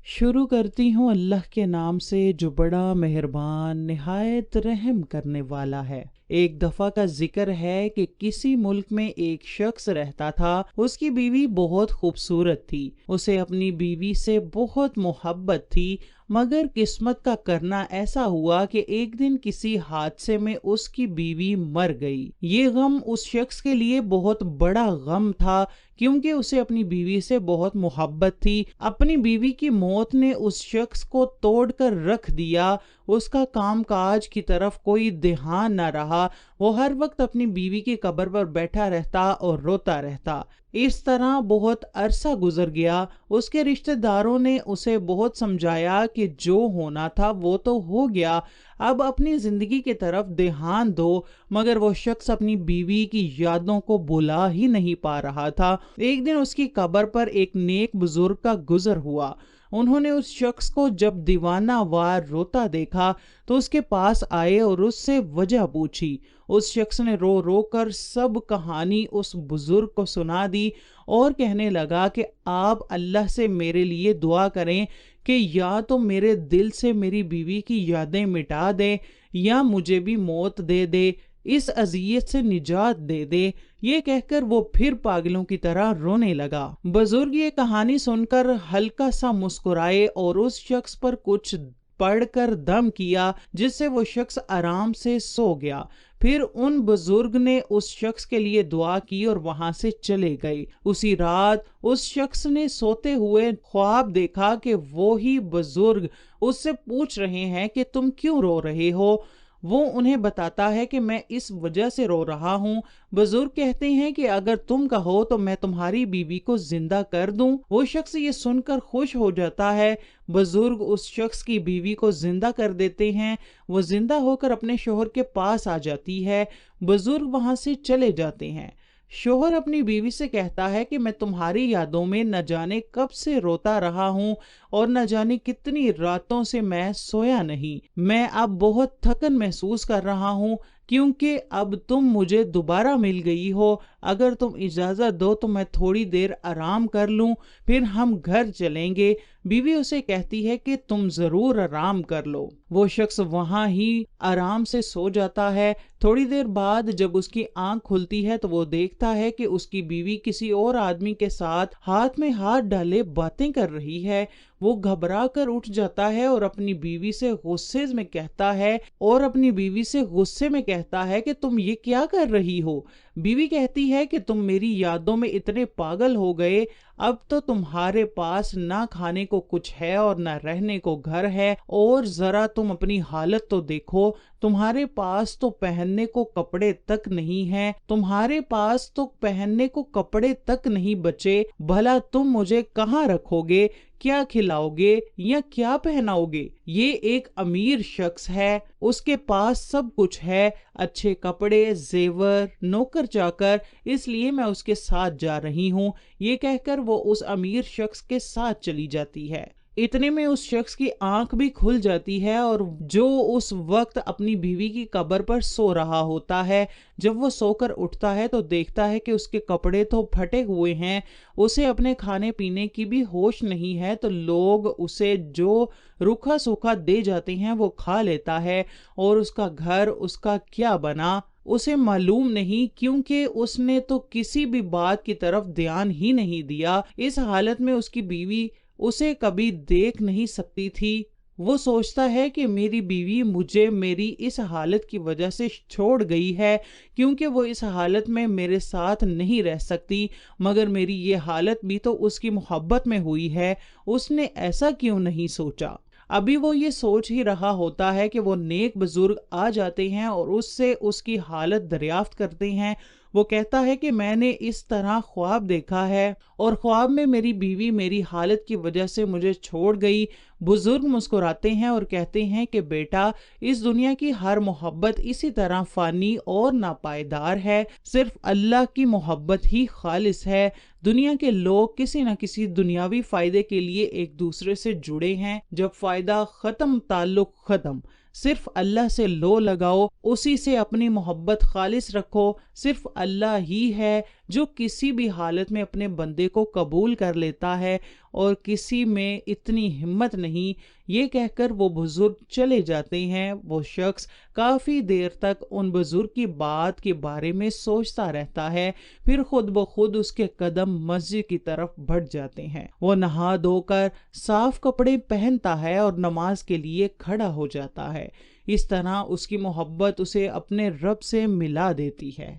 शुरू करती हूँ अल्लाह के नाम से जो बड़ा मेहरबान निहायत रहम करने वाला है। एक दफ़ा का जिक्र है कि किसी मुल्क में एक शख्स रहता था। उसकी बीवी बहुत खूबसूरत थी। उसे अपनी बीवी से बहुत मोहब्बत थी, मगर किस्मत का करना ऐसा हुआ कि एक दिन किसी हादसे में उसकी बीवी मर गई। ये गम उस शख्स के लिए बहुत बड़ा गम था, क्योंकि उसे अपनी बीवी से बहुत मोहब्बत थी। अपनी बीवी की मौत ने उस शख्स को तोड़कर रख दिया। उसका कामकाज की तरफ कोई ध्यान न रहा। वो हर वक्त अपनी बीवी की कब्र पर बैठा रहता और रोता रहता। इस तरह बहुत अरसा गुजर गया। उसके रिश्तेदारों ने उसे बहुत समझाया कि जो होना था वो तो हो गया, अब अपनी जिंदगी की तरफ ध्यान दो, मगर वो शख्स अपनी बीवी की यादों को भुला ही नहीं पा रहा था। एक दिन उसकी कब्र पर एक नेक बुजुर्ग का गुजर हुआ। उन्होंने उस शख्स को जब दीवाना वार रोता देखा तो उसके पास आए और उससे वजह पूछी। उस शख्स ने रो रो कर सब कहानी उस बुजुर्ग को सुना दी और कहने लगा कि आप अल्लाह से मेरे लिए दुआ करें कि या तो मेरे दिल से मेरी बीवी की यादें मिटा दे या मुझे भी मौत दे दे, इस अजियत से निजात दे दे। ये कहकर वो फिर पागलों की तरह रोने लगा। बुजुर्ग ये कहानी सुनकर हल्का सा मुस्कुराए और उस शख्स पर कुछ पढ़कर दम किया, जिससे वो शख्स आराम से सो गया। फिर उन बुजुर्ग ने उस शख्स के लिए दुआ की और वहां से चले गए। उसी रात उस शख्स ने सोते हुए ख्वाब देखा कि वो ही बुजुर्ग उससे पूछ रहे हैं कि तुम क्यों रो रहे हो। वो उन्हें बताता है कि मैं इस वजह से रो रहा हूँ। बुजुर्ग कहते हैं कि अगर तुम कहो तो मैं तुम्हारी बीवी को जिंदा कर दूं। वो शख्स ये सुनकर खुश हो जाता है। बुजुर्ग उस शख्स की बीवी को जिंदा कर देते हैं। वो जिंदा होकर अपने शोहर के पास आ जाती है। बुजुर्ग वहां से चले जाते हैं। शोहर अपनी बीवी से कहता है कि मैं तुम्हारी यादों में न जाने कब से रोता रहा हूँ और न जाने कितनी रातों से मैं सोया नहीं। मैं अब बहुत थकन महसूस कर रहा हूँ, क्योंकि अब तुम मुझे दोबारा मिल गई हो। अगर तुम इजाजत दो तो मैं थोड़ी देर आराम कर लूं, फिर हम घर चलेंगे। बीवी उसे कहती है कि तुम जरूर आराम कर लो। वो शख्स वहां ही आराम से सो जाता है। थोड़ी देर बाद जब उसकी आंख खुलती है तो वो देखता है कि उसकी बीवी किसी और आदमी के साथ हाथ में हाथ डाले बातें कर रही है। वो घबरा कर उठ जाता है और अपनी बीवी से गुस्से में कहता है कि तुम ये क्या कर रही हो। बीवी कहती है कि तुम मेरी यादों में इतने पागल हो गए, अब तो तुम्हारे पास ना खाने को कुछ है और ना रहने को घर है, और जरा तुम अपनी हालत तो देखो, तुम्हारे पास तो पहनने को कपड़े तक नहीं बचे। भला तुम मुझे कहाँ रखोगे, क्या खिलाओगे या क्या पहनाओगे। ये एक अमीर शख्स है, उसके पास सब कुछ है, अच्छे कपड़े, जेवर, नौकर चाकर, इसलिए मैं उसके साथ जा रही हूँ। ये कहकर वो उस अमीर शख्स के साथ चली जाती है। इतने में उस शख्स की आंख भी खुल जाती है और जो उस वक्त अपनी बीवी की कब्र पर सो रहा होता है। जब वो सोकर उठता है तो देखता है कि उसके कपड़े तो फटे हुए हैं, उसे अपने खाने पीने की भी होश नहीं है। तो लोग उसे जो रूखा सूखा दे जाते हैं वो खा लेता है, और उसका घर उसका क्या बना उसे मालूम नहीं, क्योंकि उसने तो किसी भी बात की तरफ ध्यान ही नहीं दिया। इस हालत में उसकी बीवी उसे कभी देख नहीं सकती थी। वो सोचता है कि मेरी बीवी मुझे मेरी इस हालत की वजह से छोड़ गई है, क्योंकि वो इस हालत में मेरे साथ नहीं रह सकती, मगर मेरी ये हालत भी तो उसकी मोहब्बत में हुई है, उसने ऐसा क्यों नहीं सोचा। अभी वो ये सोच ही रहा होता है कि वो नेक बुजुर्ग आ जाते हैं और उससे उसकी हालत दरियाफ्त करते हैं। वो कहता है कि मैंने इस तरह ख्वाब देखा है और ख्वाब में मेरी बीवी मेरी हालत की वजह से मुझे छोड़ गई। बुजुर्ग मुस्कुराते हैं और कहते हैं कि बेटा, इस दुनिया की हर मोहब्बत इसी तरह फानी और नापायदार है। सिर्फ अल्लाह की मोहब्बत ही खालिस है। दुनिया के लोग किसी न किसी दुनियावी फायदे के लिए एक दूसरे से जुड़े हैं। जब फायदा खत्म, ताल्लुक खत्म। सिर्फ अल्लाह से लो लगाओ, उसी से अपनी मोहब्बत खालिस रखो। सिर्फ अल्लाह ही है جو کسی بھی حالت میں اپنے بندے کو قبول کر لیتا ہے اور کسی میں اتنی ہمت نہیں، یہ کہہ کر وہ بزرگ چلے جاتے ہیں، وہ شخص کافی دیر تک ان بزرگ کی بات کے بارے میں سوچتا رہتا ہے، پھر خود بخود اس کے قدم مسجد کی طرف بڑھ جاتے ہیں۔ وہ نہا دھو کر صاف کپڑے پہنتا ہے اور نماز کے لیے کھڑا ہو جاتا ہے۔ اس طرح اس کی محبت اسے اپنے رب سے ملا دیتی ہے۔